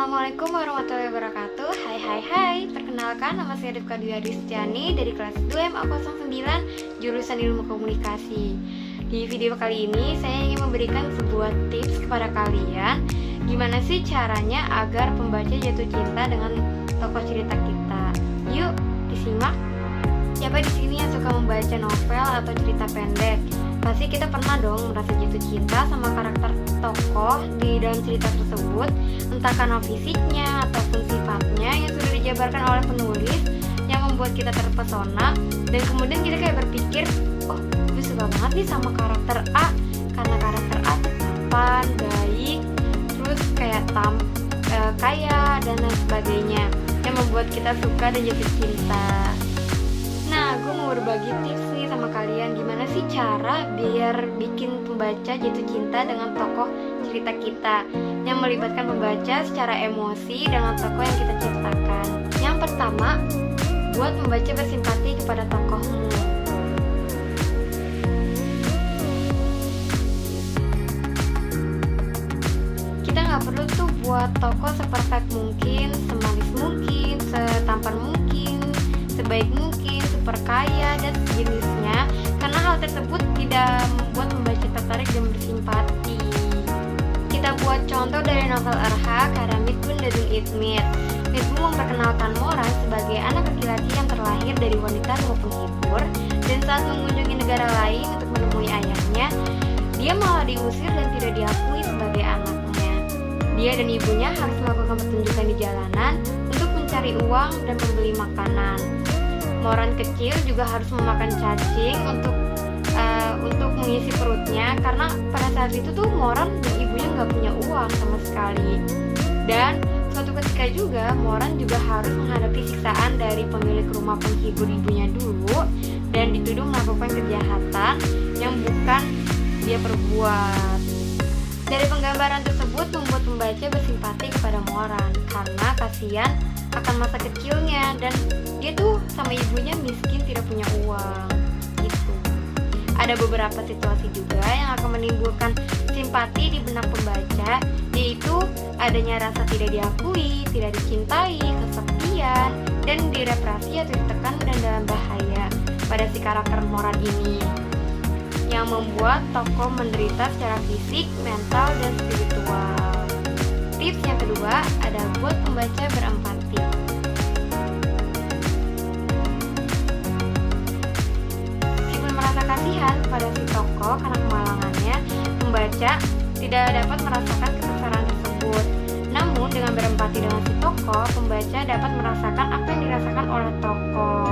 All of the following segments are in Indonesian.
Assalamualaikum warahmatullahi wabarakatuh. Hai. Perkenalkan, nama saya Rifka Dwi Aristiani dari kelas 2MA09 jurusan Ilmu Komunikasi. Di video kali ini saya ingin memberikan sebuah tips kepada kalian, gimana sih caranya agar pembaca jatuh cinta dengan tokoh cerita kita. Yuk disimak. Siapa di sini yang suka membaca novel atau cerita pendek? Pasti kita pernah dong merasa jatuh cinta sama karakter tokoh di dalam cerita tersebut, entah karena fisiknya ataupun sifatnya yang sudah dijabarkan oleh penulis yang membuat kita terpesona, dan kemudian kita kayak berpikir, oh gue suka banget nih sama karakter A karena karakter A tampan, baik, terus kayak kaya dan lain sebagainya, yang membuat kita suka dan jatuh cinta. Nah, gue mau berbagi tips nih sama kalian, gimana sih cara biar bikin pembaca jatuh cinta dengan tokoh cerita kita, yang melibatkan pembaca secara emosi dengan tokoh yang kita ciptakan. Yang pertama, buat pembaca bersimpati kepada tokohmu. Kita nggak perlu tuh buat tokoh seperfect mungkin, semanis mungkin, setampan mungkin, sebaik mungkin, super kaya dan sejenisnya, karena hal tersebut tidak membuat pembaca tertarik dan bersimpati. Kita buat contoh dari novel Erha karya Midgun Doesn't It Meet. Midgun memperkenalkan Moran sebagai anak laki-laki yang terlahir dari wanita rumah penghibur, dan saat mengunjungi negara lain untuk menemui ayahnya, dia malah diusir dan tidak diakui sebagai anaknya. Dia dan ibunya harus melakukan pertunjukan di jalanan untuk mencari uang dan membeli makanan. Moran kecil juga harus memakan cacing untuk mengisi perutnya, karena pada saat itu tuh Moran dan ibunya nggak punya uang sama sekali. Dan suatu ketika juga Moran juga harus menghadapi siksaan dari pemilik rumah penghibur ibunya dulu, dan dituduh melakukan kejahatan yang bukan dia perbuat. Dari penggambaran tersebut membuat pembaca bersimpati kepada Moran karena kasihan akan masa kecilnya, dan dia tuh sama ibunya miskin, tidak punya uang gitu. Ada beberapa situasi juga yang akan menimbulkan simpati di benak pembaca, yaitu adanya rasa tidak diakui, tidak dicintai, kesepian, dan direpresi atau ditekan dan dalam bahaya pada si karakter Moran ini, yang membuat tokoh menderita secara fisik, mental, dan spiritual. Tips yang kedua ada buat pembaca berempati. Meskipun merasa kasihan pada si tokoh karena kemalangannya, pembaca tidak dapat merasakan kesesaran tersebut. Namun dengan berempati dengan si tokoh, pembaca dapat merasakan apa yang dirasakan oleh tokoh.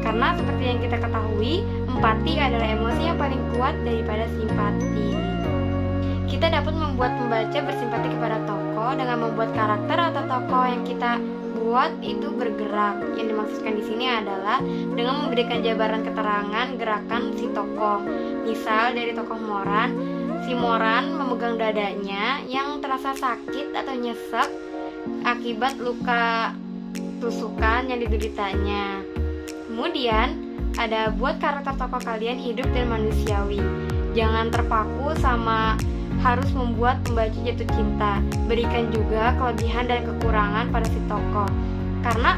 Karena seperti yang kita ketahui, empati adalah emosi yang paling kuat daripada simpati. Kita dapat membuat pembaca bersimpati kepada tokoh dengan membuat karakter atau tokoh yang kita buat itu bergerak. Yang dimaksudkan di sini adalah dengan memberikan jabaran keterangan gerakan si tokoh. Misal dari tokoh Moran, si Moran memegang dadanya yang terasa sakit atau nyesek akibat luka tusukan yang dideritanya. Kemudian ada buat karakter tokoh kalian hidup dan manusiawi. Jangan terpaku sama harus membuat pembaca jatuh cinta. Berikan juga kelebihan dan kekurangan pada si tokoh, karena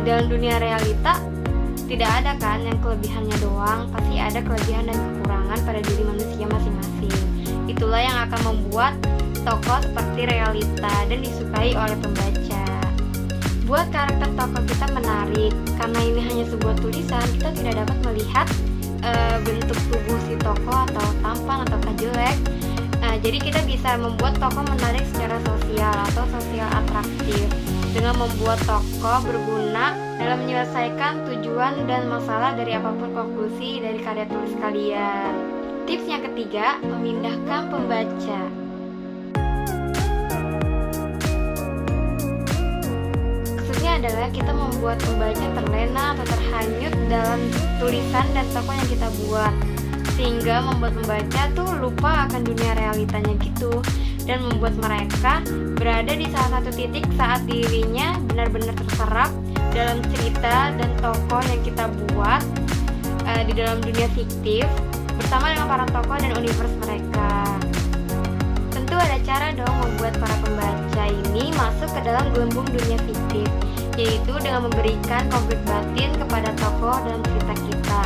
dalam dunia realita tidak ada kan yang kelebihannya doang, pasti ada kelebihan dan kekurangan pada diri manusia masing-masing. Itulah yang akan membuat tokoh seperti realita dan disukai oleh pembaca. Buat karakter tokoh kita menarik, karena ini hanya sebuah tulisan, kita tidak dapat melihat bentuk tubuh si tokoh atau tampan atau jelek. Jadi kita bisa membuat tokoh menarik secara sosial atau sosial atraktif dengan membuat tokoh berguna dalam menyelesaikan tujuan dan masalah dari apapun konklusi dari karya tulis kalian. Tips yang ketiga, memindahkan pembaca. Adalah kita membuat pembaca terlena atau terhanyut dalam tulisan dan tokoh yang kita buat, sehingga membuat pembaca tuh lupa akan dunia realitanya gitu, dan membuat mereka berada di salah satu titik saat dirinya benar-benar terserap dalam cerita dan tokoh yang kita buat di dalam dunia fiktif bersama dengan para tokoh dan universe mereka. Tentu ada cara dong membuat para pembaca ini masuk ke dalam gelembung dunia fiktif, yaitu dengan memberikan konflik batin kepada tokoh dalam cerita kita.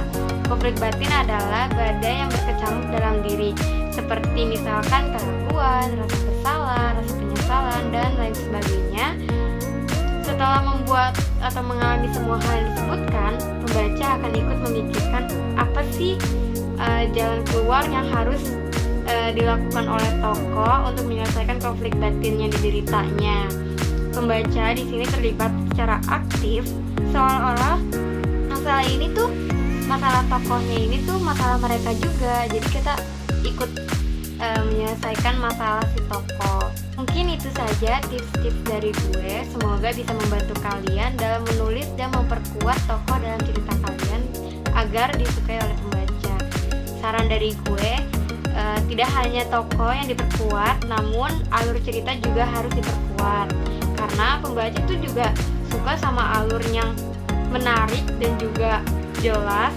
Konflik batin adalah badai yang berkecamuk dalam diri, seperti misalkan keraguan, rasa bersalah, rasa penyesalan, dan lain sebagainya. Setelah membuat atau mengalami semua hal yang disebutkan, pembaca akan ikut memikirkan apa sih jalan keluar yang harus dilakukan oleh tokoh untuk menyelesaikan konflik batin yang dideritanya. Pembaca di sini terlibat secara aktif, seolah-olah masalah tokohnya ini tuh masalah mereka juga. Jadi kita ikut menyelesaikan masalah si tokoh. Mungkin itu saja tips-tips dari gue. Semoga bisa membantu kalian dalam menulis dan memperkuat tokoh dalam cerita kalian agar disukai oleh pembaca. Saran dari gue, tidak hanya tokoh yang diperkuat, namun alur cerita juga harus diperkuat. Karena pembaca itu juga suka sama alur yang menarik dan juga jelas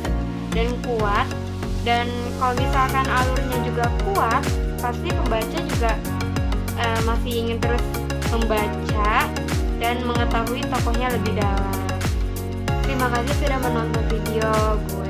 dan kuat. Dan kalau misalkan alurnya juga kuat, pasti pembaca juga masih ingin terus membaca dan mengetahui tokohnya lebih dalam. Terima kasih sudah menonton video gue.